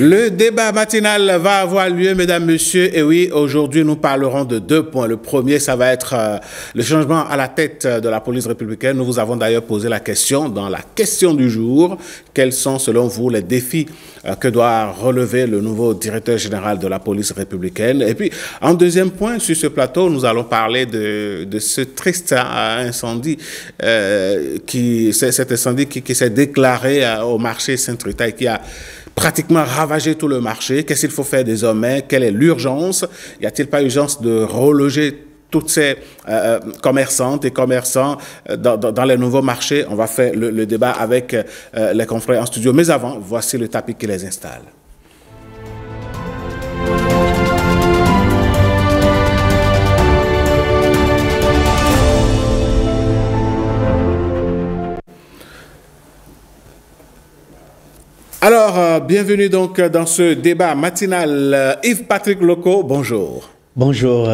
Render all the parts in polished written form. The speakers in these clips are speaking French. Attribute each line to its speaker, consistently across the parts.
Speaker 1: Le débat matinal va avoir lieu, mesdames, messieurs. Et oui, aujourd'hui, nous parlerons de 2 points. Le premier, ça va être le changement à la tête de la police républicaine. Nous vous avons d'ailleurs posé la question dans la question du jour. Quels sont, selon vous, les défis que doit relever le nouveau directeur général de la police républicaine? Et puis, en deuxième point, sur ce plateau, nous allons parler de ce triste incendie, cet incendie qui s'est déclaré au marché Saint-Rita et qui a pratiquement ravagé tout le marché. Qu'est-ce qu'il faut faire désormais? Quelle est l'urgence? Y a-t-il pas urgence de reloger toutes ces commerçantes et commerçants dans les nouveaux marchés? On va faire le débat avec les confrères en studio. Mais avant, voici le tapis qui les installe. Alors, bienvenue donc dans ce débat matinal. Yves-Patrick Loco, bonjour.
Speaker 2: Bonjour,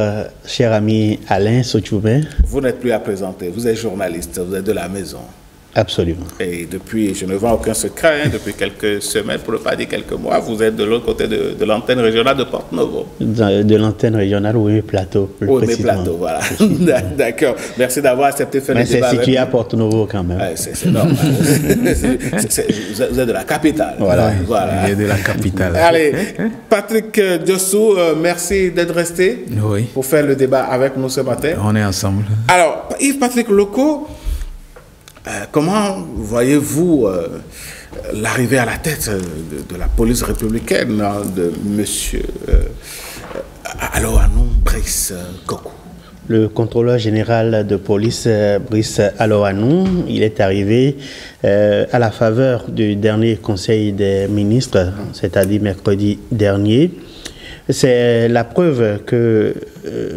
Speaker 2: cher ami Alain Sochoubin.
Speaker 1: Vous n'êtes plus à présenter, vous êtes journaliste, vous êtes de la maison.
Speaker 2: Absolument.
Speaker 1: Et depuis, je ne vends aucun secret, depuis quelques semaines, pour ne pas dire quelques mois, vous êtes de l'autre côté de l'antenne régionale de Porto-Novo.
Speaker 2: De l'antenne régionale Ouémé-Plateau.
Speaker 1: Ouémé-Plateau, voilà. D'accord. Merci d'avoir accepté de faire le débat.
Speaker 2: Mais c'est situé à Porto-Novo quand même.
Speaker 1: Ouais, c'est normal. Vous êtes de la capitale.
Speaker 2: Voilà.
Speaker 3: Il est de la capitale.
Speaker 1: Allez, Patrick Diossou, merci d'être resté pour faire le débat avec nous ce matin.
Speaker 3: On est ensemble.
Speaker 1: Alors, Yves-Patrick Loco, comment voyez-vous l'arrivée à la tête de la police républicaine de M. Alohanou Brice Kokou?
Speaker 2: Le contrôleur général de police, Brice Alohanou, il est arrivé à la faveur du dernier conseil des ministres, c'est-à-dire mercredi dernier. C'est la preuve que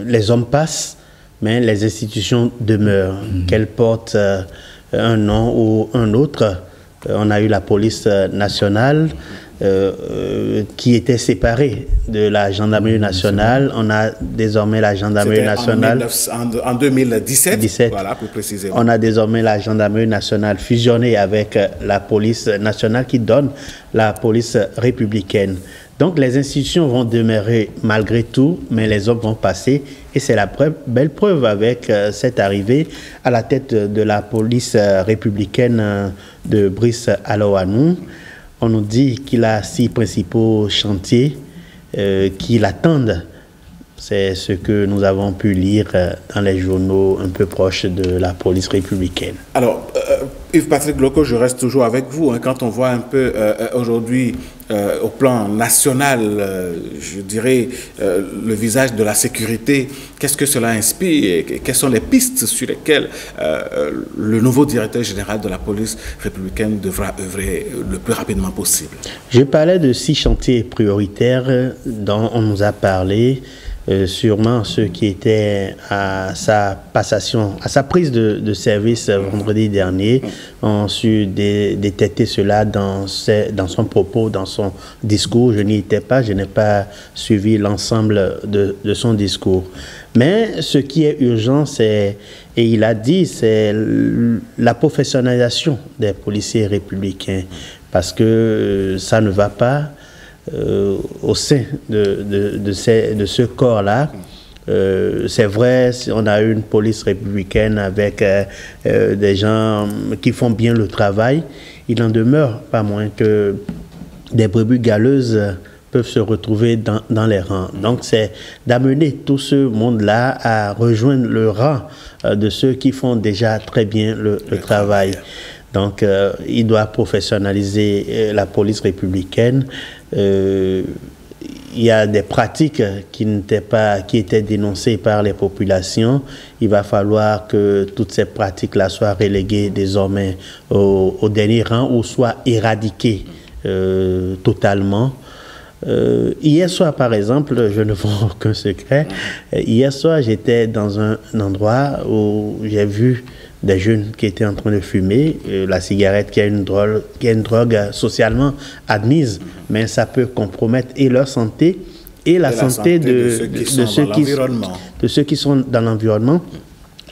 Speaker 2: les hommes passent, mais les institutions demeurent, qu'elles portent un nom ou un autre. On a eu la police nationale qui était séparée de la gendarmerie nationale. On a désormais la gendarmerie nationale.
Speaker 1: En 2017, voilà, plus précisément.
Speaker 2: On a désormais la gendarmerie nationale fusionnée avec la police nationale qui donne la police républicaine. Donc les institutions vont demeurer malgré tout, mais les hommes vont passer. Et c'est la belle preuve avec cette arrivée à la tête de la police républicaine de Brice Alohanou. On nous dit qu'il a 6 principaux chantiers qui l'attendent. C'est ce que nous avons pu lire dans les journaux un peu proches de la police républicaine.
Speaker 1: Alors, Yves-Patrick Loco, je reste toujours avec vous. Quand on voit un peu aujourd'hui au plan national, je dirais, le visage de la sécurité, qu'est-ce que cela inspire et quelles sont les pistes sur lesquelles le nouveau directeur général de la police républicaine devra œuvrer le plus rapidement possible?
Speaker 2: Je parlais de 6 chantiers prioritaires dont on nous a parlé. Sûrement ceux qui étaient à sa passation, à sa prise de service vendredi dernier ont su détecter cela dans son propos, dans son discours. Je n'y étais pas, je n'ai pas suivi l'ensemble de son discours. Mais ce qui est urgent, c'est, et il a dit, c'est la professionnalisation des policiers républicains, parce que ça ne va pas au sein de ce corps-là. C'est vrai, on a une police républicaine avec des gens qui font bien le travail. Il n'en demeure pas moins que des brebis galeuses peuvent se retrouver dans les rangs. Donc c'est d'amener tout ce monde-là à rejoindre le rang de ceux qui font déjà très bien le travail. Donc il doit professionnaliser la police républicaine. Il y a des pratiques qui étaient dénoncées par les populations. Il va falloir que toutes ces pratiques-là soient reléguées désormais au dernier rang ou soient éradiquées totalement. Hier soir, par exemple, je ne vends aucun secret. Hier soir, j'étais dans un endroit où j'ai vu des jeunes qui étaient en train de fumer la cigarette, qui est une drogue socialement admise, mais ça peut compromettre et leur santé et la santé de ceux qui sont dans l'environnement.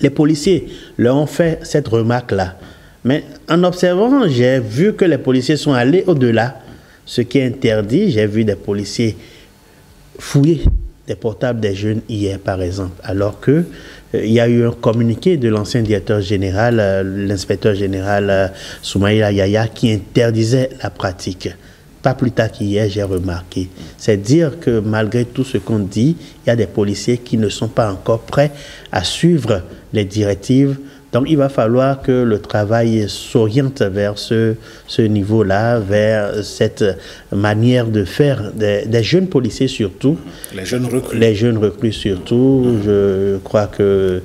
Speaker 2: Les policiers leur ont fait cette remarque-là. Mais en observant, j'ai vu que les policiers sont allés au-delà Ce qui est interdit, j'ai vu des policiers fouiller des portables des jeunes hier, par exemple, alors que il y a eu un communiqué de l'ancien directeur général, l'inspecteur général Soumaïla Yaya, qui interdisait la pratique. Pas plus tard qu'hier, j'ai remarqué. C'est dire que malgré tout ce qu'on dit, il y a des policiers qui ne sont pas encore prêts à suivre les directives. Donc, il va falloir que le travail s'oriente vers ce niveau-là, vers cette manière de faire des jeunes policiers surtout.
Speaker 1: Les jeunes recrues.
Speaker 2: Les jeunes recrues surtout. Je crois que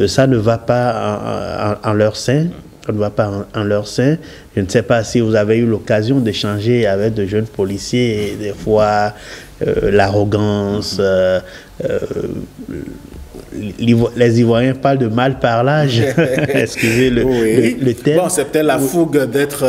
Speaker 2: ça ne va pas en leur sein. Ça ne va pas en leur sein. Je ne sais pas si vous avez eu l'occasion d'échanger avec de jeunes policiers, et des fois l'arrogance, les Ivoiriens parlent de mal-parlage, excusez le terme.
Speaker 1: Bon, c'est peut-être la fougue d'être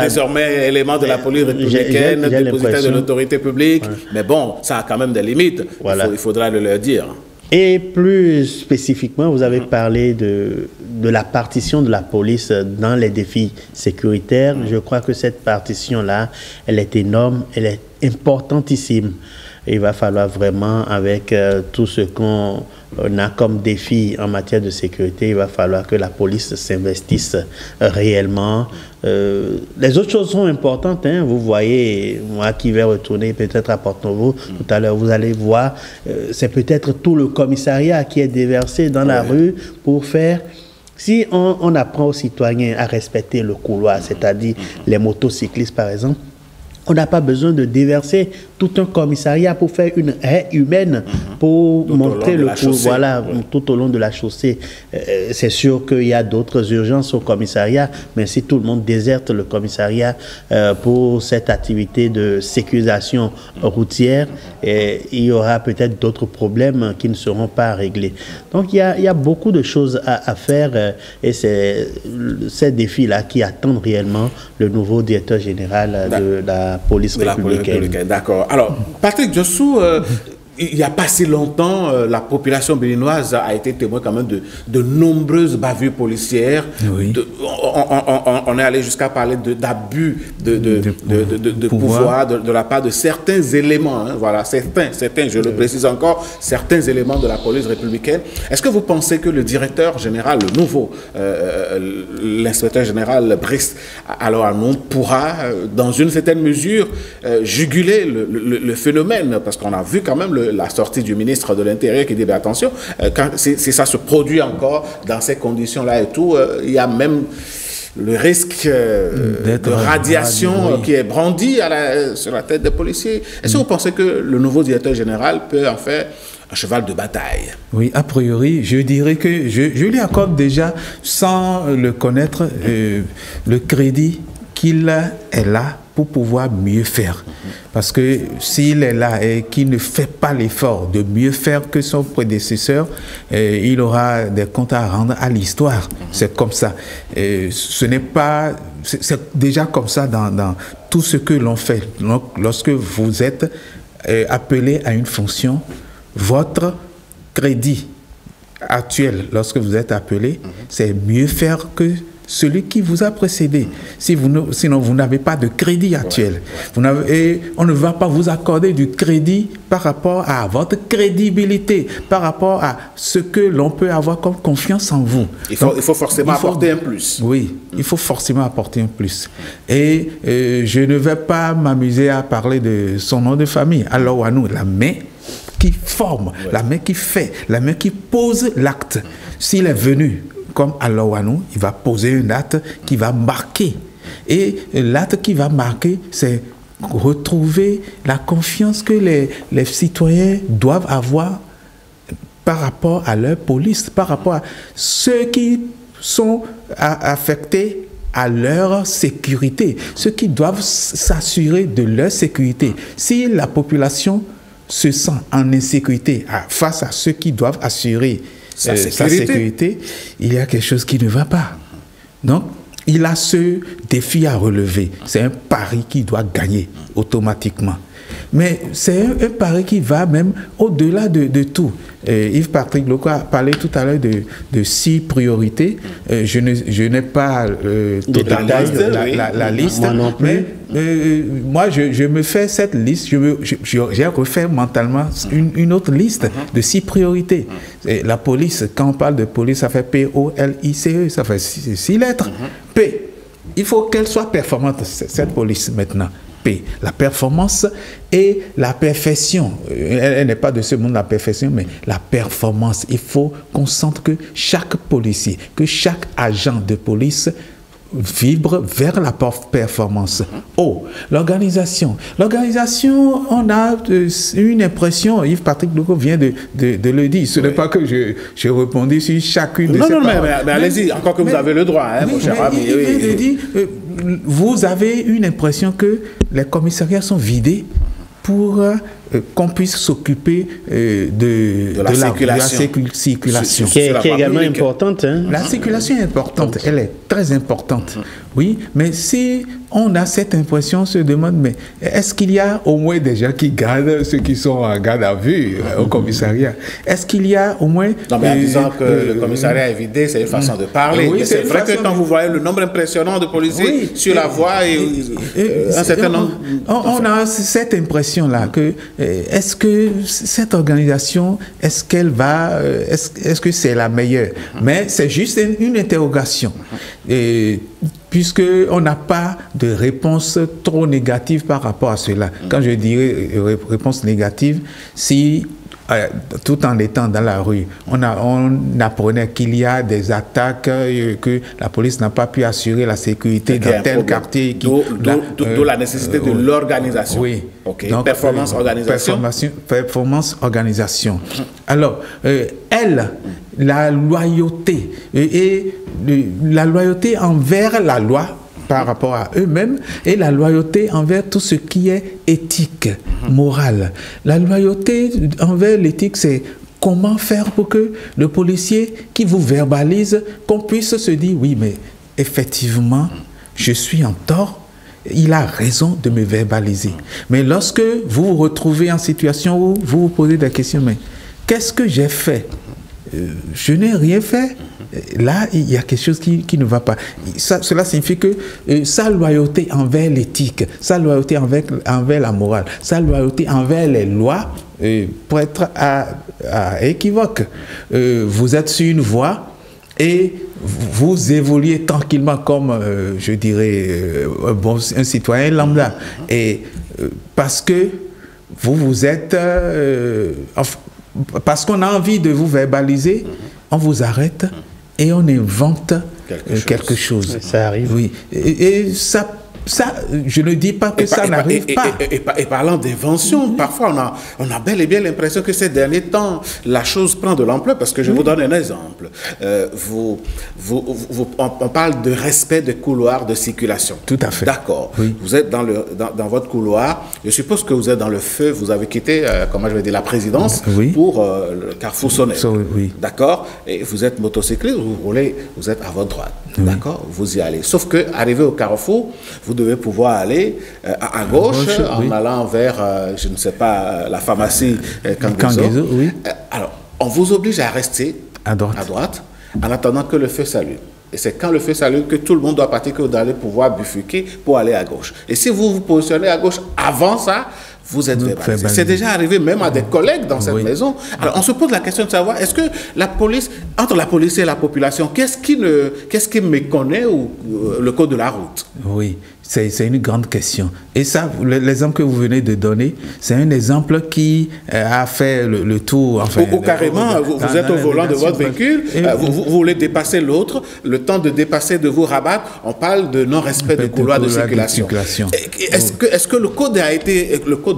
Speaker 1: désormais élément de la police républicaine, dépositaire de l'autorité publique, mais bon, ça a quand même des limites, il faudra le leur dire.
Speaker 2: Et plus spécifiquement, vous avez parlé de la partition de la police dans les défis sécuritaires. Je crois que cette partition-là, elle est énorme, elle est importantissime. Il va falloir vraiment, avec tout ce qu'on a comme défi en matière de sécurité, il va falloir que la police s'investisse réellement. Les autres choses sont importantes. Hein. Vous voyez, moi qui vais retourner peut-être à Porto-Novo tout à l'heure, vous allez voir, c'est peut-être tout le commissariat qui est déversé dans la rue pour faire... Si on apprend aux citoyens à respecter le couloir, c'est-à-dire les motocyclistes par exemple, on n'a pas besoin de déverser tout un commissariat pour faire une haie humaine, pour monter le couloir, tout au long de la chaussée. C'est sûr qu'il y a d'autres urgences au commissariat, mais si tout le monde déserte le commissariat pour cette activité de sécurisation routière, il y aura peut-être d'autres problèmes qui ne seront pas réglés. Donc il y a beaucoup de choses à faire et c'est ces défis-là qui attendent réellement le nouveau directeur général de la police républicaine.
Speaker 1: D'accord. Alors, Patrick Djossou, il n'y a pas si longtemps, la population béninoise a été témoin quand même de nombreuses bavures policières.
Speaker 3: Oui.
Speaker 1: On est allé jusqu'à parler d'abus de pouvoir de la part de certains éléments. Hein, voilà, certains, je le précise encore, certains éléments de la police républicaine. Est-ce que vous pensez que le directeur général, le nouveau, l'inspecteur général Brice Alohanou pourra, dans une certaine mesure, juguler le phénomène? Parce qu'on a vu quand même la sortie du ministre de l'Intérieur qui dit ben attention, si ça se produit encore dans ces conditions-là et tout, il y a même le risque de radiation qui est brandi sur la tête des policiers. Est-ce que vous pensez que le nouveau directeur général peut en faire un cheval de bataille?
Speaker 3: Oui, a priori, je dirais que je lui accorde déjà, sans le connaître, le crédit qu'il est là pour pouvoir mieux faire. Parce que s'il est là et qu'il ne fait pas l'effort de mieux faire que son prédécesseur, il aura des comptes à rendre à l'histoire. C'est comme ça. Ce n'est pas... C'est déjà comme ça dans tout ce que l'on fait. Donc, lorsque vous êtes appelé à une fonction, votre crédit actuel, lorsque vous êtes appelé, c'est mieux faire que celui qui vous a précédé. Sinon, vous n'avez pas de crédit actuel. Et on ne va pas vous accorder du crédit par rapport à votre crédibilité, par rapport à ce que l'on peut avoir comme confiance en vous.
Speaker 1: Il faut forcément apporter un plus.
Speaker 3: Oui, il faut forcément apporter un plus. Et je ne vais pas m'amuser à parler de son nom de famille. Alohanou, la main qui forme, la main qui fait, la main qui pose l'acte. S'il est venu comme Alohanou, il va poser un acte qui va marquer. Et l'acte qui va marquer, c'est retrouver la confiance que les citoyens doivent avoir par rapport à leur police, par rapport à ceux qui sont affectés à leur sécurité, ceux qui doivent s'assurer de leur sécurité. Si la population se sent en insécurité face à ceux qui doivent assurer sa sécurité, il y a quelque chose qui ne va pas. Donc, il a ce défi à relever. C'est un pari qu'il doit gagner automatiquement. Mais c'est un pari qui va même au-delà de tout. Yves-Patrick Loko a parlé tout à l'heure de 6 priorités. Je n'ai pas la liste,
Speaker 2: moi non plus.
Speaker 3: Mais moi, je me fais cette liste, j'ai refait mentalement une autre liste de 6 priorités. Et la police, quand on parle de police, ça fait P-O-L-I-C-E, ça fait 6 lettres. P, il faut qu'elle soit performante, cette police maintenant. P, la performance et la perfection. Elle n'est pas de ce monde, la perfection, mais la performance. Il faut qu'on sente que chaque policier, que chaque agent de police vibre vers la performance. Oh, l'organisation. L'organisation, on a une impression, Yves-Patrick Loko vient de le dire. Ce n'est pas que je répondis sur chacune de ces paroles.
Speaker 1: Mais allez-y, encore que vous avez le droit, hein, mon cher ami.
Speaker 3: Il dit, vous avez une impression que les commissariats sont vidés pour qu'on puisse s'occuper de la circulation.
Speaker 2: Qui est également importante. Hein?
Speaker 3: La circulation est importante, elle est très importante. Oui, mais si on a cette impression, on se demande, mais est-ce qu'il y a au moins des gens qui gardent ceux qui sont en garde à vue au commissariat? Est-ce qu'il y a au moins...
Speaker 1: Non, mais en disant que le commissariat est vidé, c'est une façon de parler.
Speaker 3: Oui,
Speaker 1: c'est vrai que quand vous voyez le nombre impressionnant de policiers sur la voie et un certain nombre...
Speaker 3: On a cette impression-là que est-ce que cette organisation, est-ce qu'elle va... Est-ce que c'est la meilleure? Mais c'est juste une interrogation. Puisqu'on n'a pas de réponse trop négative par rapport à cela. Quand je dirais réponse négative, si tout en étant dans la rue, on apprenait qu'il y a des attaques, que la police n'a pas pu assurer la sécurité dans tel quartier.
Speaker 1: D'où la nécessité de l'organisation.
Speaker 3: Oui.
Speaker 1: Okay. Donc, performance organisation.
Speaker 3: Performance organisation. Alors, la loyauté et la loyauté envers la loi par rapport à eux-mêmes et la loyauté envers tout ce qui est éthique, morale. La loyauté envers l'éthique, c'est comment faire pour que le policier qui vous verbalise, qu'on puisse se dire, oui, mais effectivement, je suis en tort. Il a raison de me verbaliser. Mais lorsque vous vous retrouvez en situation où vous vous posez des questions, mais qu'est-ce que j'ai fait? Je n'ai rien fait. Là, il y a quelque chose qui ne va pas. Cela signifie que sa loyauté envers l'éthique, sa loyauté envers la morale, sa loyauté envers les lois peut être à équivoque. Vous êtes sur une voie et vous évoluez tranquillement comme, je dirais, un citoyen lambda. Et parce que vous êtes... parce qu'on a envie de vous verbaliser, on vous arrête et on invente quelque chose.
Speaker 2: Ça arrive.
Speaker 3: Oui. Et ça, je ne dis pas que ça n'arrive pas.
Speaker 1: Et parlant d'invention, parfois on a bel et bien l'impression que ces derniers temps, la chose prend de l'ampleur, parce que je vous donne un exemple. On parle de respect des couloirs de circulation.
Speaker 3: Tout à fait.
Speaker 1: D'accord.
Speaker 3: Oui.
Speaker 1: Vous êtes dans votre couloir, je suppose que vous êtes dans le feu, vous avez quitté, comment je vais dire, la présidence pour le carrefour Sonnel.
Speaker 3: Oui.
Speaker 1: D'accord. Et vous êtes motocycliste, vous roulez, vous êtes à votre droite. Oui. D'accord. Vous y allez. Sauf que, arrivé au carrefour, vous devez pouvoir aller à gauche en allant vers, je ne sais pas, la pharmacie Kangezo.
Speaker 3: Oui.
Speaker 1: Alors, on vous oblige à rester à droite en attendant que le feu s'allume. Et c'est quand le feu s'allume que tout le monde doit partir, que vous allez pouvoir bifurquer pour aller à gauche. Et si vous vous positionnez à gauche avant ça, vous êtes verbalisé. C'est déjà arrivé même à des collègues dans cette maison. Alors, on se pose la question de savoir, est-ce que la police, entre la police et la population, qu'est-ce qui méconnaît le code de la route?
Speaker 3: Oui, c'est une grande question. Et ça, l'exemple que vous venez de donner, c'est un exemple qui a fait le tour. Enfin,
Speaker 1: ou carrément, vous êtes au volant de votre véhicule, vous voulez dépasser l'autre, le temps de dépasser, de vous rabattre, on parle de non-respect du couloir de circulation. Est-ce que le code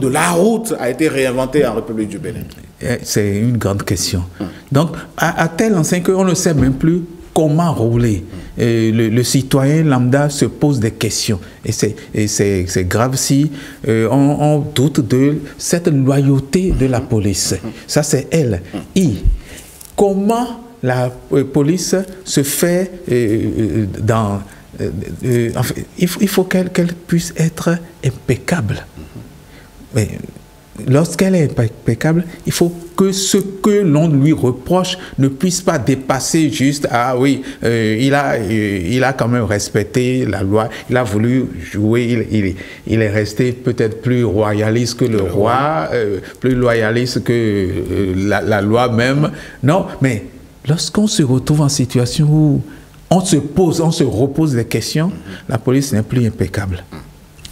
Speaker 1: de la route a été réinventé en République du Bénin?
Speaker 3: C'est une grande question. Donc, à telle enseigne qu'on ne sait même plus comment rouler. Le citoyen lambda se pose des questions. Et c'est grave si on doute de cette loyauté de la police. Ça, c'est elle. Comment la police se fait enfin, il faut qu'elle puisse être impeccable. Mais lorsqu'elle est impeccable, il faut que ce que l'on lui reproche ne puisse pas dépasser juste, ah oui, il a quand même respecté la loi, il a voulu jouer, il est resté peut-être plus royaliste que le roi, plus loyaliste que la loi même. Non, mais lorsqu'on se retrouve en situation où on se repose des questions, la police n'est plus impeccable.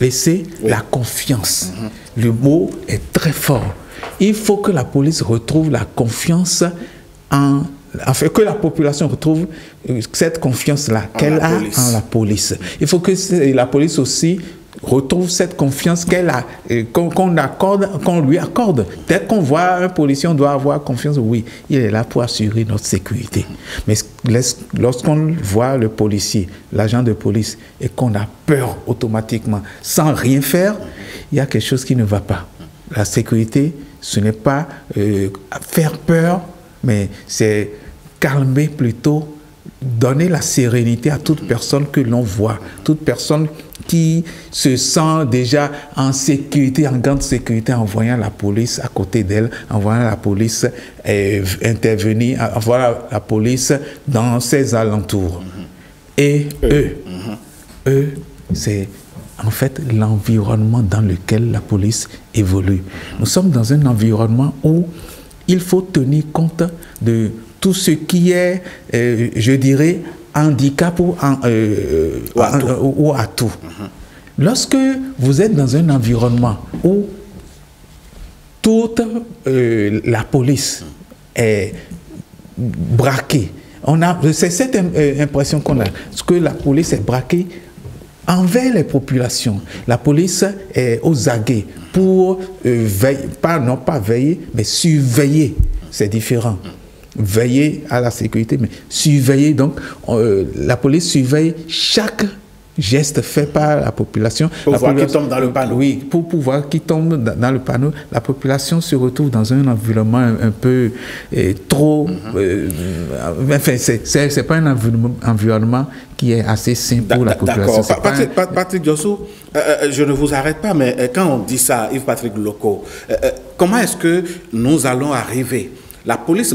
Speaker 3: Laissez la confiance. Le mot est très fort. Il faut que la police retrouve la confiance enfin, que la population retrouve cette confiance-là qu'elle a en la police. Il faut que la police aussi retrouve cette confiance qu'on lui accorde. Dès qu'on voit un policier, on doit avoir confiance. Oui, il est là pour assurer notre sécurité. Mais lorsqu'on voit le policier, l'agent de police, et qu'on a peur automatiquement, sans rien faire, il y a quelque chose qui ne va pas. La sécurité, ce n'est pas faire peur, mais c'est calmer plutôt, donner la sérénité à toute personne que l'on voit, toute personne qui se sent déjà en sécurité, en grande sécurité, en voyant la police à côté d'elle, en voyant la police intervenir, en voyant la police dans ses alentours. Et eux, c'est en fait l'environnement dans lequel la police évolue. Nous sommes dans un environnement où il faut tenir compte de tout ce qui est, je dirais, handicap ou atout. Lorsque vous êtes dans un environnement où toute la police est braquée, c'est cette impression qu'on a, que la police est braquée envers les populations. La police est aux aguets pour veiller, non pas veiller, mais surveiller. C'est différent. Veiller à la sécurité, mais surveiller. Donc, la police surveille chaque geste fait par la population.
Speaker 1: Pour voir qui tombe dans le panneau.
Speaker 3: Oui, pour pouvoir qui tombe dans le panneau. La population se retrouve dans un environnement un peu trop... enfin, c'est pas un environnement qui est assez sain pour la population.
Speaker 1: D'accord. Patrick Diossou, je ne vous arrête pas, mais quand on dit ça, Yves-Patrick Loco, comment est-ce que nous allons arriver? La police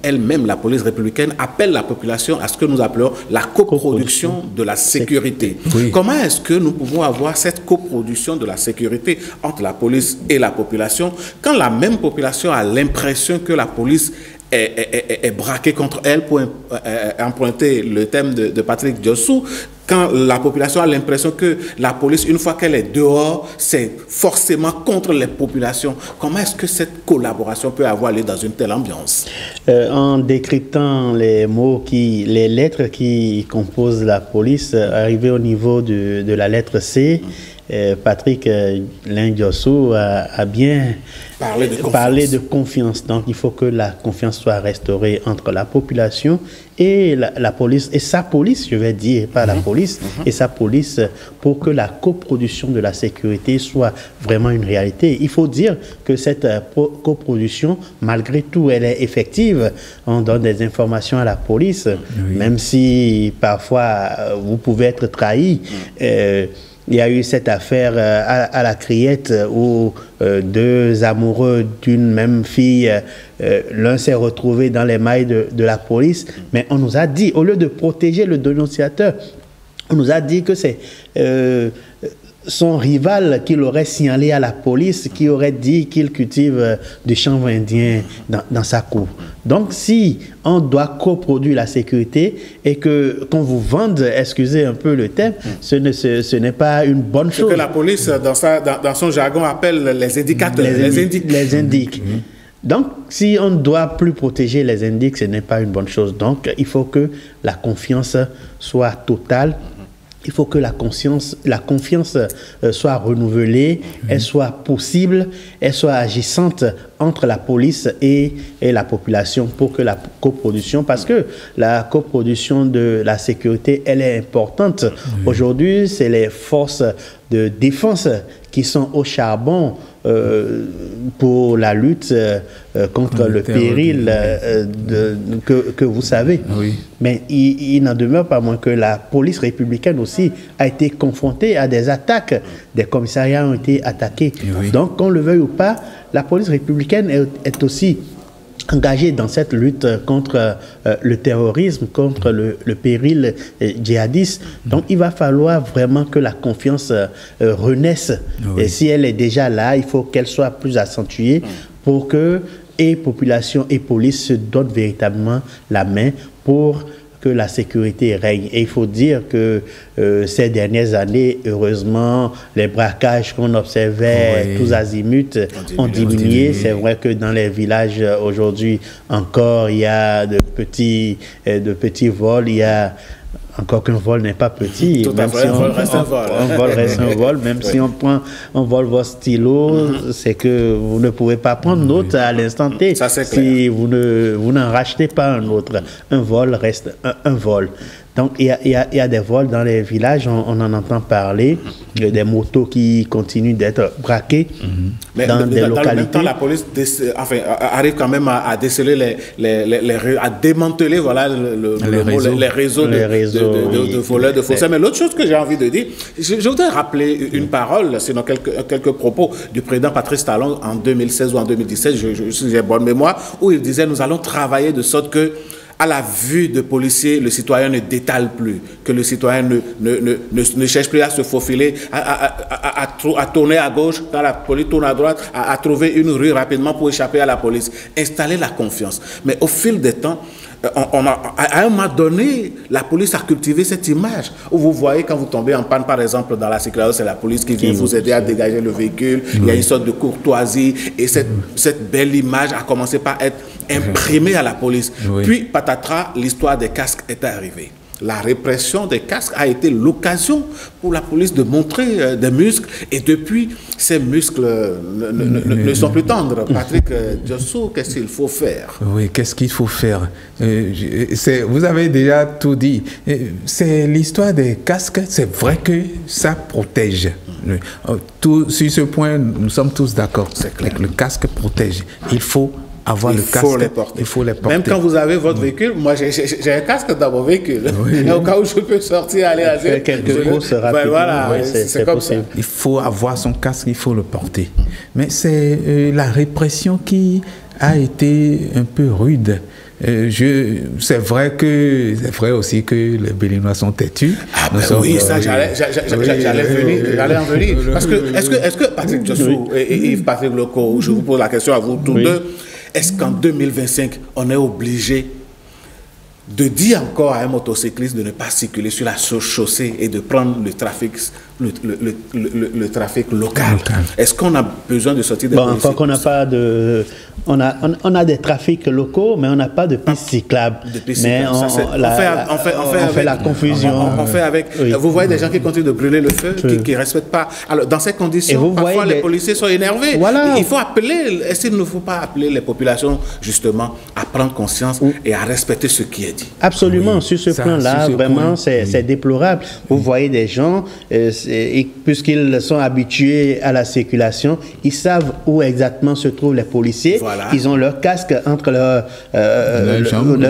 Speaker 1: elle-même, la police républicaine, appelle la population à ce que nous appelons la coproduction de la sécurité. Oui. Comment est-ce que nous pouvons avoir cette coproduction de la sécurité entre la police et la population quand la même population a l'impression que la police est braquée contre elle, pour emprunter le thème de Patrick Diossou, quand la population a l'impression que la police, une fois qu'elle est dehors, c'est forcément contre les populations. Comment est-ce que cette collaboration peut avoir lieu dans une telle ambiance?
Speaker 2: En décryptant les lettres qui composent la police, arrivé au niveau de la lettre C, Patrick Diossou a bien parlé de confiance. Donc, il faut que la confiance soit restaurée entre la population et la police, et sa police, je vais dire, pas la police, et sa police, pour que la coproduction de la sécurité soit vraiment une réalité. Il faut dire que cette coproduction, malgré tout, elle est effective. On donne des informations à la police, même si parfois vous pouvez être trahi. Il y a eu cette affaire à la Criette où deux amoureux d'une même fille, l'un s'est retrouvé dans les mailles de la police, mais on nous a dit, au lieu de protéger le dénonciateur, on nous a dit que c'est son rival qui l'aurait signalé à la police, qui aurait dit qu'il cultive du chanvre indien dans sa cour. Donc, si on doit coproduire la sécurité et qu'on vous vende, excusez un peu le terme, ce n'est pas une bonne chose.
Speaker 1: Ce que la police, dans son jargon, appelle les indicateurs.
Speaker 2: Les indiques. Donc, si on ne doit plus protéger les indiques, ce n'est pas une bonne chose. Donc, il faut que la confiance soit totale. Il faut que la confiance soit renouvelée, elle soit possible, elle soit agissante entre la police et la population pour que la coproduction, parce que la coproduction de la sécurité, elle est importante. Aujourd'hui, c'est les forces de défense qui sont au charbon pour la lutte contre le péril que vous savez.
Speaker 3: Oui.
Speaker 2: Mais il n'en demeure pas moins que la police républicaine aussi a été confrontée à des attaques. Des commissariats ont été attaqués.
Speaker 3: Oui.
Speaker 2: Donc, qu'on le veuille ou pas, la police républicaine est aussi engagé dans cette lutte contre le terrorisme, contre le péril djihadiste. Donc, il va falloir vraiment que la confiance renaisse.
Speaker 3: Oui.
Speaker 2: Et si elle est déjà là, il faut qu'elle soit plus accentuée pour que et population et police se donnent véritablement la main pour que la sécurité règne. Et il faut dire que ces dernières années, heureusement, les braquages qu'on observait tous azimuts ont diminué. C'est vrai que dans les villages aujourd'hui encore, il y a de petits vols, il y a encore qu'un vol n'est pas petit.
Speaker 1: Tout à fait, un vol reste un vol.
Speaker 2: Un vol reste un vol. Même si on vole votre stylo, c'est que vous ne pouvez pas prendre d'autre à l'instant T.
Speaker 1: Ça, c'est clair.
Speaker 2: Si vous n'en rachetez pas un autre. Un vol reste un vol. Donc, il y a des vols dans les villages, on en entend parler, des motos qui continuent d'être braquées dans des localités. Dans le même temps, la police arrive quand même à déceler à démanteler les réseaux de voleurs, de faussaires. Mais l'autre chose que j'ai envie de dire, je voudrais rappeler une parole, sinon quelques propos du président Patrice Talon en 2016 ou en 2017, si j'ai bonne mémoire, où il disait « Nous allons travailler de sorte que à la vue de policiers, le citoyen ne détale plus, que le citoyen ne cherche plus à se faufiler, à tourner à gauche, quand la police tourne à droite, à trouver une rue rapidement pour échapper à la police. Installer la confiance. Mais au fil des temps, à un moment donné, la police a cultivé cette image où vous voyez quand vous tombez en panne, par exemple, dans la circulation, c'est la police qui vient vous aider à dégager le véhicule. Il y a une sorte de courtoisie et cette belle image a commencé par être imprimée à la police. Puis, patatras, l'histoire des casques est arrivée. La répression des casques a été l'occasion pour la police de montrer des muscles et depuis, ces muscles ne sont plus tendres. Patrick Diossou, qu'est-ce qu'il faut faire?
Speaker 3: Oui, qu'est-ce qu'il faut faire? Vous avez déjà tout dit. C'est l'histoire des casques, c'est vrai que ça protège. Sur ce point, nous sommes tous d'accord. Le casque protège. Il faut avoir le casque, il faut les porter.
Speaker 1: Même quand vous avez votre véhicule, moi j'ai un casque dans mon véhicule. Et au cas où je peux sortir, aller à zéro.
Speaker 2: Quelques courses rapides.
Speaker 1: Voilà, c'est comme ça.
Speaker 3: Il faut avoir son casque, il faut le porter. Mais c'est la répression qui a été un peu rude. C'est vrai aussi que les Béninois sont têtus.
Speaker 1: Ah ben oui, ça j'allais en venir. Parce que est-ce que Patrick Diossou et Yves Patrick Loco, je vous pose la question à vous tous deux, est-ce qu'en 2025 on est obligé de dire encore à un motocycliste de ne pas circuler sur la chaussée et de prendre le trafic local? Est-ce qu'on a besoin de sortir des policiers?
Speaker 2: Encore qu'on n'a pas de... On a des trafics locaux, mais on n'a pas de pistes cyclables. Mais on fait la confusion.
Speaker 1: On fait avec... Oui. Vous voyez des gens qui continuent de brûler le feu, qui ne respectent pas... Alors, dans ces conditions, parfois les policiers sont énervés. Voilà. Il faut appeler... Est-ce qu'il ne faut pas appeler les populations, justement, à prendre conscience et à respecter ce qui est dit?
Speaker 2: Absolument. Sur ce point-là, vraiment, c'est déplorable. Vous voyez des gens... puisqu'ils sont habitués à la circulation, ils savent où exactement se trouvent les policiers. Voilà. Ils ont leur casque entre leurs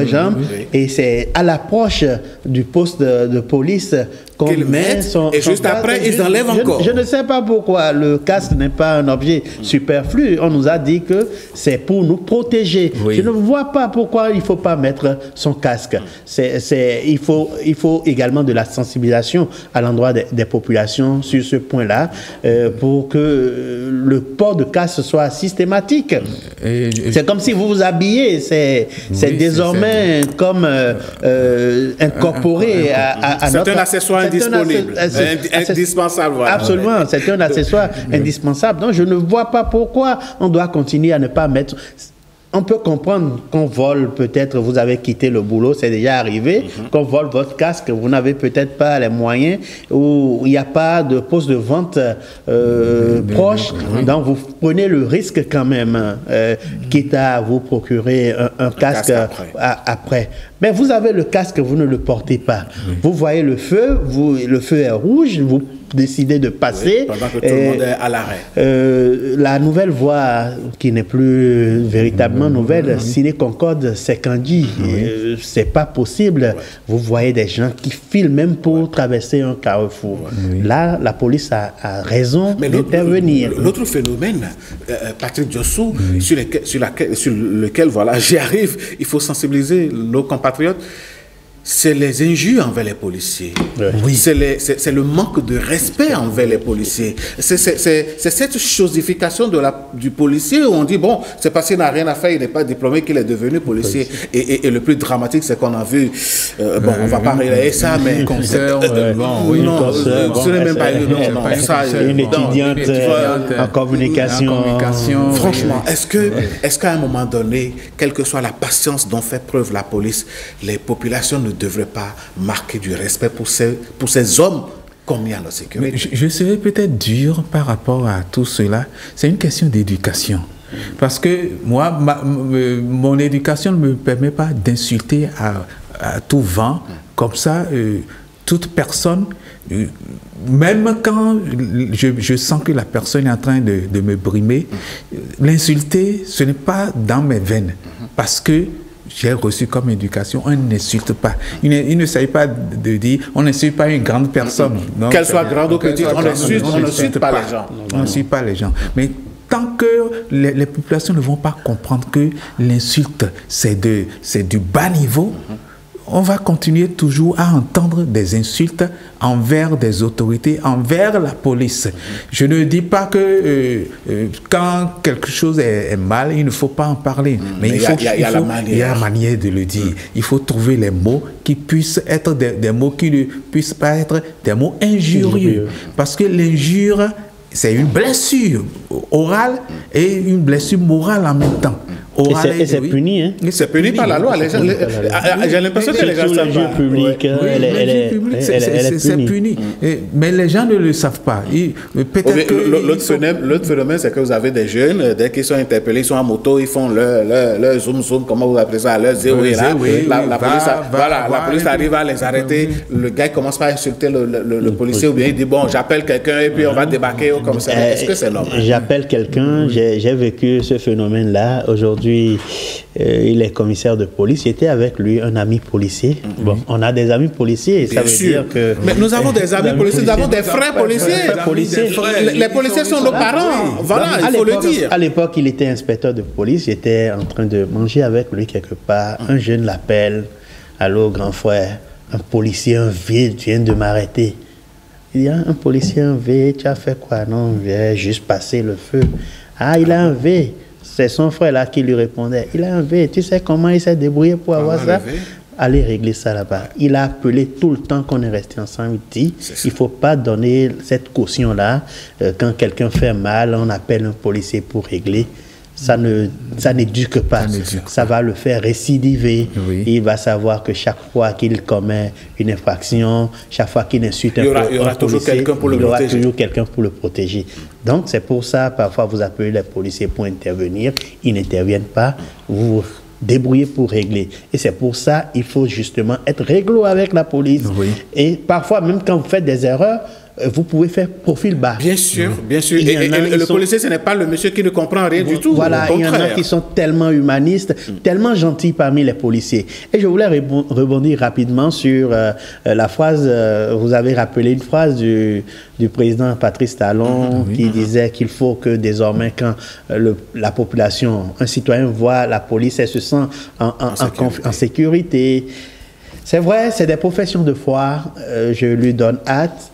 Speaker 2: jambes. Oui. Et c'est à l'approche du poste de police qu'ils mettent
Speaker 1: et juste après, ils enlèvent encore.
Speaker 2: Je ne sais pas pourquoi le casque n'est pas un objet superflu. On nous a dit que c'est pour nous protéger. Oui. Je ne vois pas pourquoi il ne faut pas mettre son casque. Il faut également de la sensibilisation à l'endroit des populations sur ce point-là pour que le port de casque soit systématique. C'est comme si vous vous habillez. C'est désormais comme incorporé à notre...
Speaker 1: C'est un accessoire indisponible, indispensable. Voilà.
Speaker 2: Absolument, c'est un accessoire indispensable. Donc, je ne vois pas pourquoi on doit continuer à ne pas mettre... On peut comprendre qu'on vole, peut-être vous avez quitté le boulot, c'est déjà arrivé, qu'on vole votre casque, vous n'avez peut-être pas les moyens, ou il n'y a pas de poste de vente proche, donc vous prenez le risque quand même, quitte à vous procurer un casque après. Mais vous avez le casque, vous ne le portez pas. Vous voyez le feu est rouge, vous décidé de passer.
Speaker 1: Oui, pendant que tout le monde est à l'arrêt.
Speaker 2: La nouvelle voie, qui n'est plus véritablement nouvelle, Ciné Concorde, c'est Kandji. C'est pas possible. Vous voyez des gens qui filent même pour traverser un carrefour. Là, la police a raison d'intervenir.
Speaker 1: L'autre phénomène, Patrick Diossou, sur lequel voilà, j'y arrive, il faut sensibiliser nos compatriotes. C'est les injures envers les policiers. Oui. C'est le manque de respect envers les policiers. C'est cette chosification du policier où on dit, bon, c'est parce qu'il n'a rien à faire, il n'est pas diplômé qu'il est devenu policier. Et le plus dramatique, c'est qu'on a vu, bon, on ne va pas relayer ça, mais...
Speaker 3: Concert,
Speaker 1: non, ce n'est même pas...
Speaker 2: Une étudiante en communication.
Speaker 1: Franchement, est-ce qu'à un moment donné, quelle que soit la patience dont fait preuve la police, les populations ne devrait pas marquer du respect pour ces hommes commis à notre sécurité?
Speaker 3: Je serais peut-être dur par rapport à tout cela. C'est une question d'éducation. Parce que moi, mon éducation ne me permet pas d'insulter à tout vent. Comme ça, toute personne, même quand je sens que la personne est en train de me brimer, l'insulter, ce n'est pas dans mes veines. Parce que j'ai reçu comme éducation, on n'insulte pas. Il ne s'agit pas de dire, on n'insulte pas une grande personne.
Speaker 1: Qu'elle soit grande ou petite, on n'insulte pas les gens.
Speaker 3: On n'insulte pas les gens. Mais tant que les populations ne vont pas comprendre que l'insulte, c'est du bas niveau, on va continuer toujours à entendre des insultes envers des autorités, envers la police. Je ne dis pas que quand quelque chose est mal, il ne faut pas en parler. Mais il y a la manière de le dire. Il faut trouver les mots qui puissent être des mots qui ne puissent pas être des mots injurieux. Parce que l'injure, c'est une blessure orale et une blessure morale en même temps.
Speaker 2: Et c'est puni, hein?
Speaker 1: C'est puni par la loi. J'ai l'impression que les gens savent pas.
Speaker 3: C'est puni. Mais les gens ne le savent pas.
Speaker 1: L'autre phénomène, c'est que vous avez des jeunes, dès qu'ils sont interpellés, ils sont en moto, ils font leur zoom, comment vous appelez ça, leur zéro. La police arrive à les arrêter. Le gars commence par insulter le policier ou bien il dit, bon, j'appelle quelqu'un et puis on va débarquer au commissariat. Est-ce que c'est normal?
Speaker 2: J'appelle quelqu'un, j'ai vécu ce phénomène-là. Aujourd'hui, il est commissaire de police. J'étais avec lui, un ami policier. Bon, on a des amis policiers. Ça veut dire que...
Speaker 1: Mais nous avons des amis policiers, nous avons des frères policiers. Les policiers sont nos parents. Voilà, il faut le dire.
Speaker 2: À l'époque, il était inspecteur de police. J'étais en train de manger avec lui quelque part. Un jeune l'appelle. Allô, grand frère, un policier, un vieux, vient de m'arrêter. Il y a un policier, un V, tu as fait quoi? Non, j'ai juste passé le feu. Ah, il a un V. C'est son frère là qui lui répondait. Il a un V. Tu sais comment il s'est débrouillé pour avoir ça? Allez régler ça là-bas. Il a appelé tout le temps qu'on est resté ensemble. Il dit, il ne faut pas donner cette caution-là. Quand quelqu'un fait mal, on appelle un policier pour régler. Ça n'éduque pas. Ça va le faire récidiver. Oui. Il va savoir que chaque fois qu'il commet une infraction, chaque fois qu'il insulte
Speaker 1: il y aura toujours quelqu'un pour le protéger.
Speaker 2: Toujours quelqu'un pour le protéger. Donc c'est pour ça, parfois vous appelez les policiers pour intervenir. Ils n'interviennent pas. Vous débrouillez pour régler. Et c'est pour ça il faut justement être réglo avec la police. Oui. Et parfois, même quand vous faites des erreurs, vous pouvez faire profil bas.
Speaker 1: Bien sûr, bien sûr. Et le policier, ce n'est pas le monsieur qui ne comprend rien du tout.
Speaker 2: Voilà, il y en a qui sont tellement humanistes, tellement gentils parmi les policiers. Et je voulais rebondir rapidement sur la phrase, vous avez rappelé une phrase du président Patrice Talon qui disait qu'il faut que désormais, quand la population, un citoyen voit la police, elle se sent en sécurité. C'est vrai, c'est des professions de foi. Je lui donne hâte.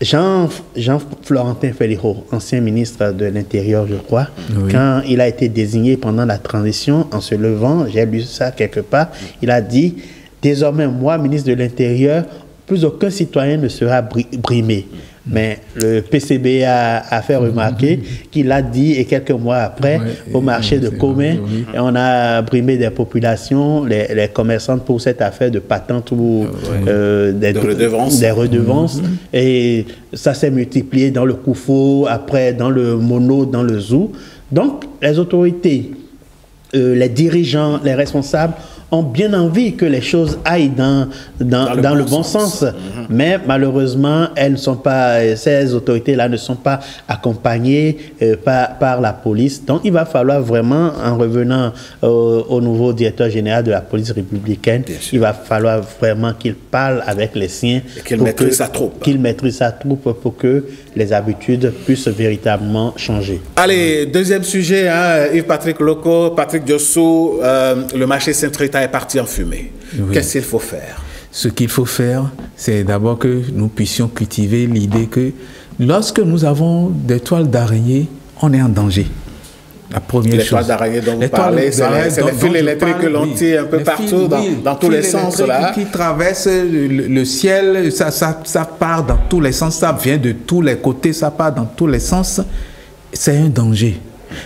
Speaker 2: Jean-Florentin Ferliero, ancien ministre de l'Intérieur, je crois, quand il a été désigné pendant la transition, en se levant, j'ai lu ça quelque part, il a dit, désormais, moi, ministre de l'Intérieur, plus aucun citoyen ne sera brimé. Mais le PCB a fait remarquer qu'il a dit, et quelques mois après, au marché de Comé, on a brimé des populations, les commerçantes pour cette affaire de patente ou des redevances. Et ça s'est multiplié dans le Koufo, après dans le Mono, dans le Zou. Donc, les autorités, les dirigeants, les responsables ont bien envie que les choses aillent dans le bon sens. Mais malheureusement, elles ne sont pas, ces autorités-là ne sont pas accompagnées par la police. Donc, il va falloir vraiment, en revenant au nouveau directeur général de la police républicaine, il va falloir vraiment qu'il parle avec les siens.
Speaker 1: Et qu'il maîtrise sa troupe.
Speaker 2: Qu'il maîtrise sa troupe pour que les habitudes puissent véritablement changer.
Speaker 1: Allez, deuxième sujet, hein, Yves-Patrick Loko, Patrick Diossou, le marché Saint-Rita est parti en fumée. Oui. Qu'est-ce qu'il faut faire?
Speaker 3: Ce qu'il faut faire, c'est d'abord que nous puissions cultiver l'idée que lorsque nous avons des toiles d'araignée, on est en danger. La première chose.
Speaker 1: Les toiles d'araignée dont vous parlez, c'est les fils électriques que l'on tire un peu partout, dans tous les sens. Là.
Speaker 3: Qui traversent le ciel, ça part dans tous les sens, ça vient de tous les côtés, ça part dans tous les sens. C'est un danger.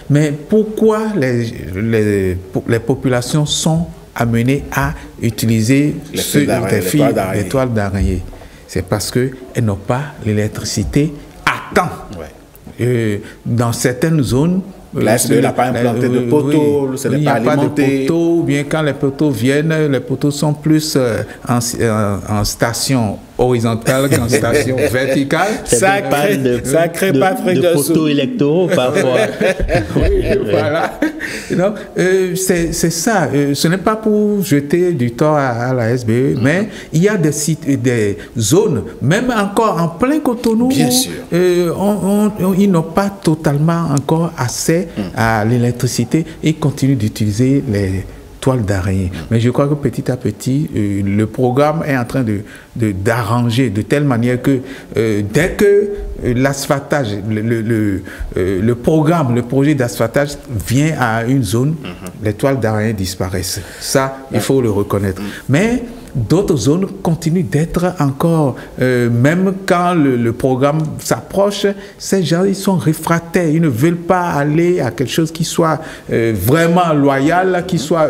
Speaker 3: Mais pourquoi les populations sont amenées à utiliser les toiles d'araignée? C'est parce qu'elles n'ont pas l'électricité à temps. Ouais. Dans certaines zones,
Speaker 1: la SBE n'a pas implanté de poteaux, ce n'est pas alimenté.
Speaker 3: Il n'y a pas de poteaux, ou bien quand les poteaux viennent, les poteaux sont plus en station horizontale qu'en station verticale.
Speaker 2: Ça crée pas de poteaux électoraux parfois.
Speaker 3: Voilà. Donc, c'est ça. Ce n'est pas pour jeter du tort à la SBE, mais il y a des zones, même encore en plein Cotonou, où ils n'ont pas totalement encore accès à l'électricité et continuent d'utiliser les toiles d'araignée. Mais je crois que petit à petit, le programme est en train d'arranger de telle manière que dès que l'asphaltage, le projet d'asphaltage vient à une zone, les toiles d'araignée disparaissent. Ça, il faut le reconnaître. Mais d'autres zones continuent d'être encore, même quand le programme s'approche, ces gens, ils sont réfractaires, ils ne veulent pas aller à quelque chose qui soit vraiment loyal, qui soit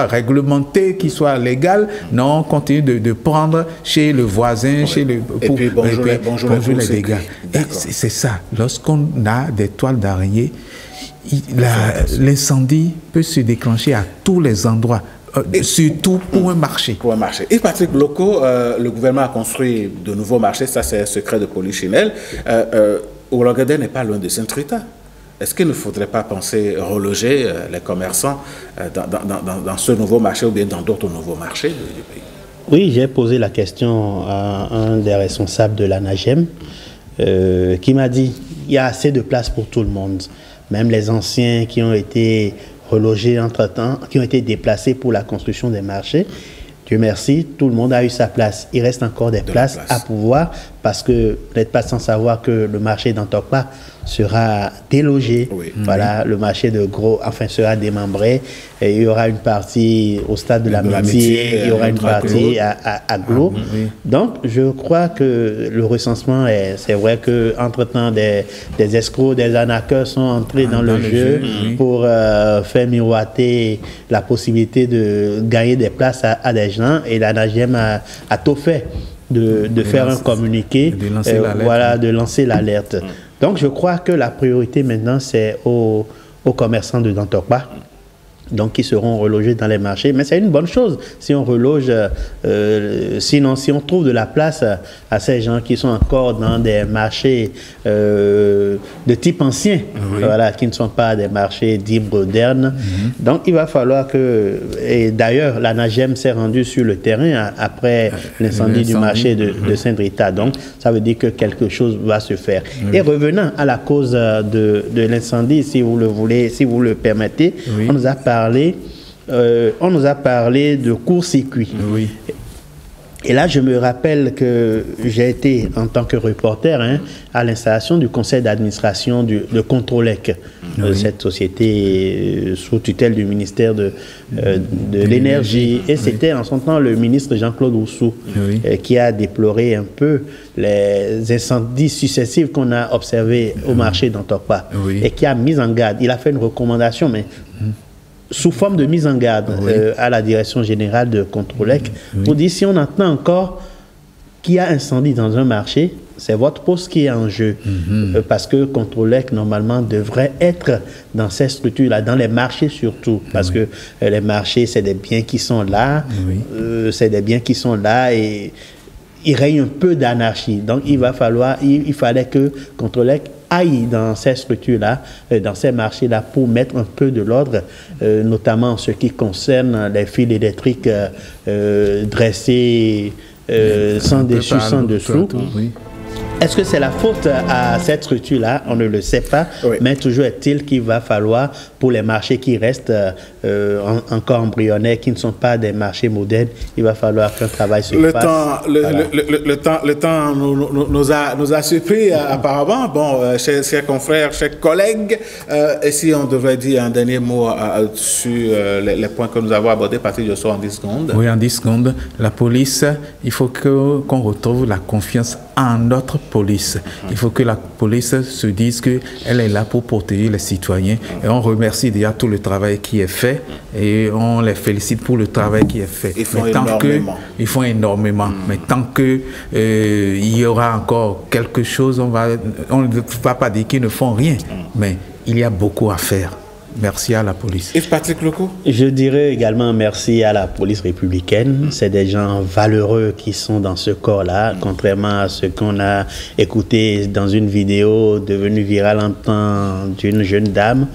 Speaker 3: réglementé, qui soit légal. Non, on continue de prendre chez le voisin, chez le...
Speaker 1: Et puis bonjour les dégâts.
Speaker 3: C'est ça. Lorsqu'on a des toiles d'araignée, l'incendie peut se déclencher à tous les endroits. Surtout pour un marché.
Speaker 1: Pour un marché. Et Patrick Loko, le gouvernement a construit de nouveaux marchés, ça c'est un secret de Polichinelle. Ourogadé n'est pas loin de Saint-Rita. Est-ce qu'il ne faudrait pas penser reloger les commerçants dans ce nouveau marché ou bien dans d'autres nouveaux marchés du pays?
Speaker 2: Oui, j'ai posé la question à un des responsables de l'ANAGEM qui m'a dit il y a assez de place pour tout le monde. Même les anciens qui ont été relogés entre-temps, qui ont été déplacés pour la construction des marchés. Dieu merci, tout le monde a eu sa place. Il reste encore des places à pouvoir, parce que vous n'êtes pas sans savoir que le marché d'Antokpa sera délogé. Oui. Voilà, le marché de gros, enfin, sera démembré. Et il y aura une partie au stade de l'Amitié, il y aura une partie à Glo. Oui. Donc, je crois que le recensement, c'est vrai qu'entre-temps, des escrocs, des arnaqueurs sont entrés dans le jeu pour faire miroiter la possibilité de gagner des places à des gens. Et l'ANAGEM a tout fait de faire un communiqué, de lancer l'alerte. Donc, je crois que la priorité maintenant, c'est aux commerçants de Dantokpa, donc qui seront relogés dans les marchés. Mais c'est une bonne chose si on reloge, sinon si on trouve de la place à ces gens qui sont encore dans des marchés de type ancien, voilà, qui ne sont pas des marchés dits modernes. Donc il va falloir que, et d'ailleurs l'ANAGEM s'est rendu sur le terrain après l'incendie du marché de Saint-Rita. Donc ça veut dire que quelque chose va se faire. Et revenant à la cause de l'incendie, si vous le voulez, si vous le permettez, on nous a parlé de court-circuit. Oui. Et là, je me rappelle que j'ai été, en tant que reporter, à l'installation du conseil d'administration de Controlec, cette société sous tutelle du ministère de l'énergie. Et c'était en son temps le ministre Jean-Claude Oussou qui a déploré un peu les incendies successifs qu'on a observés au marché d'Antokpa et qui a mis en garde. Il a fait une recommandation, mais sous forme de mise en garde à la direction générale de Controlec, pour dire si on entend encore qu'il y a incendie dans un marché, c'est votre poste qui est en jeu. Parce que le contrôleur, normalement, devrait être dans ces structures-là, dans les marchés surtout. Parce que les marchés, c'est des biens qui sont là. C'est des biens qui sont là et il règne un peu d'anarchie. Donc, il fallait que le contrôleur aille dans ces structures-là, dans ces marchés-là, pour mettre un peu de l'ordre, notamment en ce qui concerne les fils électriques dressés sans dessus, sans dessous. Est-ce que c'est la faute à cette structure-là? On ne le sait pas, mais toujours est-il qu'il va falloir, pour les marchés qui restent encore embryonnaires, qui ne sont pas des marchés modernes, il va falloir qu'un travail se fasse.
Speaker 1: Le temps nous a surpris apparemment. Bon, chers confrères, chers collègues, et si on devrait dire un dernier mot sur les points que nous avons abordés, Patrick Josso, en 10 secondes.
Speaker 3: Oui, en 10 secondes. La police, il faut qu'on retrouve la confiance en notre police. Il faut que la police se dise qu'elle est là pour protéger les citoyens. Et on remercie déjà tout le travail qui est fait et on les félicite pour le travail qui est fait.
Speaker 1: Ils font énormément.
Speaker 3: Ils font énormément. Mais tant qu'il y aura encore quelque chose, on ne va pas dire qu'ils ne font rien. Mais il y a beaucoup à faire. Merci à la police.
Speaker 1: Et Patrick Loko?
Speaker 2: Je dirais également merci à la police républicaine. C'est des gens valeureux qui sont dans ce corps-là, contrairement à ce qu'on a écouté dans une vidéo devenue virale en temps d'une jeune dame.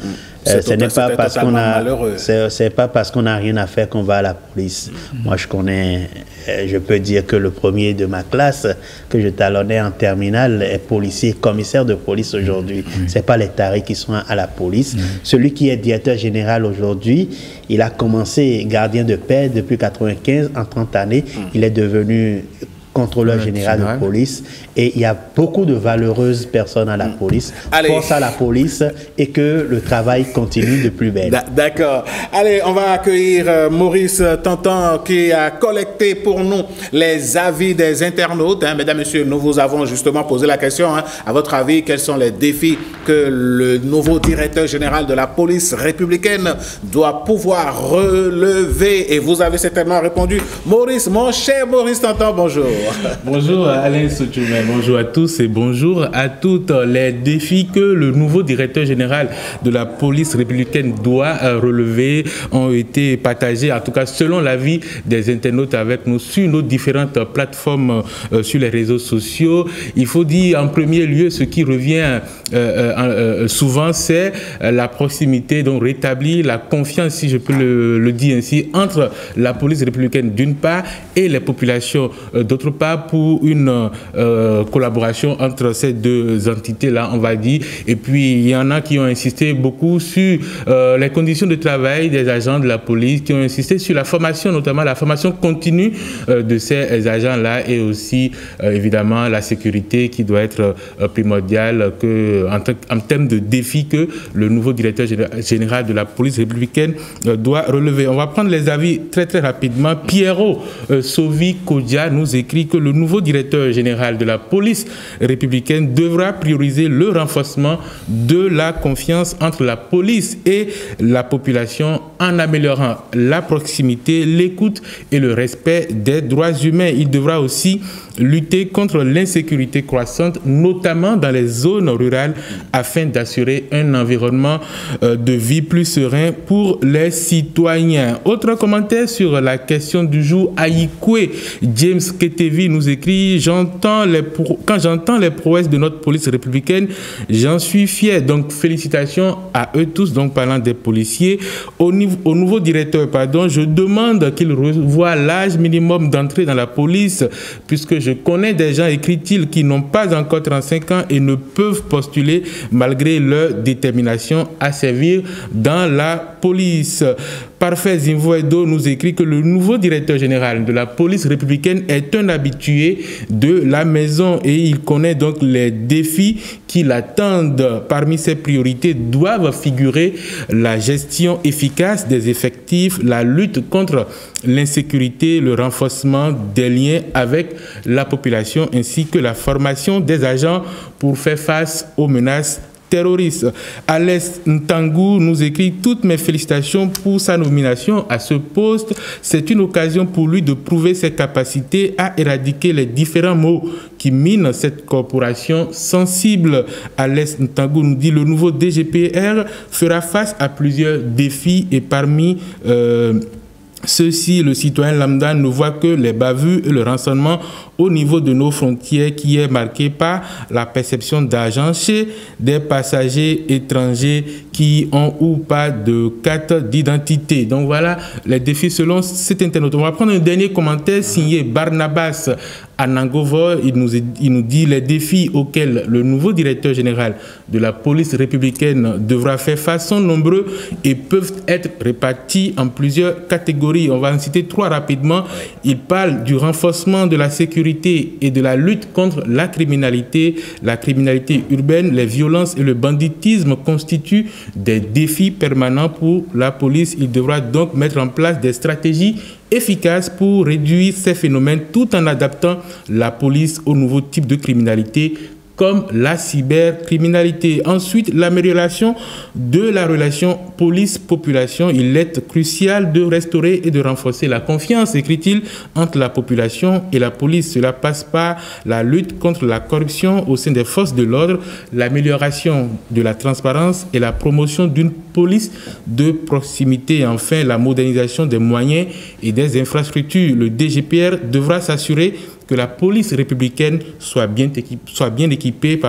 Speaker 2: Ce n'est pas parce qu'on a, c'est pas parce qu'on n'a rien à faire qu'on va à la police. Moi, je peux dire que le premier de ma classe que je talonnais en terminale est policier, commissaire de police aujourd'hui. C'est pas les tarés qui sont à la police. Celui qui est directeur général aujourd'hui, il a commencé gardien de paix depuis 95, en 30 années. Il est devenu contrôleur général de police, et il y a beaucoup de valeureuses personnes à la police. Force à la police et que le travail continue de plus belle.
Speaker 1: D'accord. Allez, on va accueillir Maurice Tantan qui a collecté pour nous les avis des internautes. Mesdames, Messieurs, nous vous avons justement posé la question. À votre avis, quels sont les défis que le nouveau directeur général de la police républicaine doit pouvoir relever? Et vous avez certainement répondu. Maurice, mon cher Maurice Tantan, bonjour.
Speaker 4: Bonjour Alain Sotoumé, bonjour à tous et bonjour à toutes. Les défis que le nouveau directeur général de la police républicaine doit relever ont été partagés, en tout cas selon l'avis des internautes avec nous sur nos différentes plateformes sur les réseaux sociaux. Il faut dire en premier lieu ce qui revient souvent, c'est la proximité, donc rétablir la confiance, si je peux le dire ainsi, entre la police républicaine d'une part et les populations d'autre part, pour une collaboration entre ces deux entités-là, on va dire. Et puis, il y en a qui ont insisté beaucoup sur les conditions de travail des agents de la police, qui ont insisté sur la formation, notamment la formation continue de ces agents-là, et aussi, évidemment, la sécurité qui doit être primordiale en termes de défis que le nouveau directeur général de la police républicaine doit relever. On va prendre les avis très, très rapidement. Pierrot Sovi-Kodja nous écrit que le nouveau directeur général de la police républicaine devra prioriser le renforcement de la confiance entre la police et la population en améliorant la proximité, l'écoute et le respect des droits humains. Il devra aussi lutter contre l'insécurité croissante, notamment dans les zones rurales, afin d'assurer un environnement de vie plus serein pour les citoyens. Autre commentaire sur la question du jour, Aïkwe James Ketevi nous écrit: quand j'entends les prouesses de notre police républicaine, j'en suis fier. Donc félicitations à eux tous. Donc parlant des policiers, au nouveau directeur, je demande qu'il revoie l'âge minimum d'entrée dans la police, puisque je connais des gens, écrit-il, qui n'ont pas encore 35 ans et ne peuvent postuler malgré leur détermination à servir dans la police. Parfait Zinvoedo nous écrit que le nouveau directeur général de la police républicaine est un habitué de la maison et il connaît donc les défis qui l'attendent. Parmi ses priorités doivent figurer la gestion efficace des effectifs, la lutte contre l'insécurité, le renforcement des liens avec la population ainsi que la formation des agents pour faire face aux menaces terroristes. Alès Ntangou nous écrit « Toutes mes félicitations pour sa nomination à ce poste. C'est une occasion pour lui de prouver ses capacités à éradiquer les différents maux qui minent cette corporation sensible. » Alès Ntangou nous dit « Le nouveau DGPR fera face à plusieurs défis et parmi ceux-ci, le citoyen lambda ne voit que les bavures et le renseignement au niveau de nos frontières qui est marqué par la perception d'argent chez des passagers étrangers qui ont ou pas de carte d'identité. Donc voilà les défis selon cet internaute. On va prendre un dernier commentaire signé Barnabas Anangovo. Il nous dit les défis auxquels le nouveau directeur général de la police républicaine devra faire face sont nombreux et peuvent être répartis en plusieurs catégories. On va en citer 3 rapidement. Il parle du renforcement de la sécurité et de la lutte contre la criminalité urbaine, les violences et le banditisme constituent des défis permanents pour la police. Il devra donc mettre en place des stratégies efficaces pour réduire ces phénomènes tout en adaptant la police aux nouveaux types de criminalité comme la cybercriminalité. Ensuite, l'amélioration de la relation police-population. Il est crucial de restaurer et de renforcer la confiance, écrit-il, entre la population et la police. Cela passe par la lutte contre la corruption au sein des forces de l'ordre, l'amélioration de la transparence et la promotion d'une police de proximité. Enfin, la modernisation des moyens et des infrastructures. Le DGPR devra s'assurer que la police républicaine soit bien équipée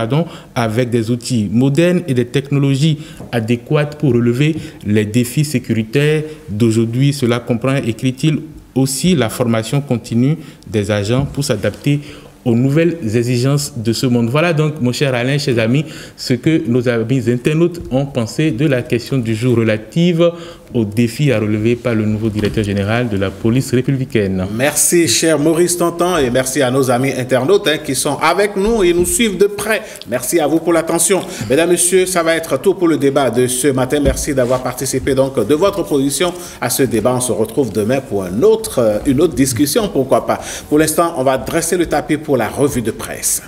Speaker 4: avec des outils modernes et des technologies adéquates pour relever les défis sécuritaires d'aujourd'hui. Cela comprend, écrit-il, aussi la formation continue des agents pour s'adapter aux nouvelles exigences de ce monde. Voilà donc, mon cher Alain, chers amis, ce que nos amis internautes ont pensé de la question du jour relative aux défis à relever par le nouveau directeur général de la police républicaine.
Speaker 1: Merci, cher Maurice Tonton, et merci à nos amis internautes qui sont avec nous et nous suivent de près. Merci à vous pour l'attention. Mesdames, Messieurs, ça va être tout pour le débat de ce matin. Merci d'avoir participé donc de votre position à ce débat. On se retrouve demain pour une autre discussion, pourquoi pas. Pour l'instant, on va dresser le tapis pour la revue de presse.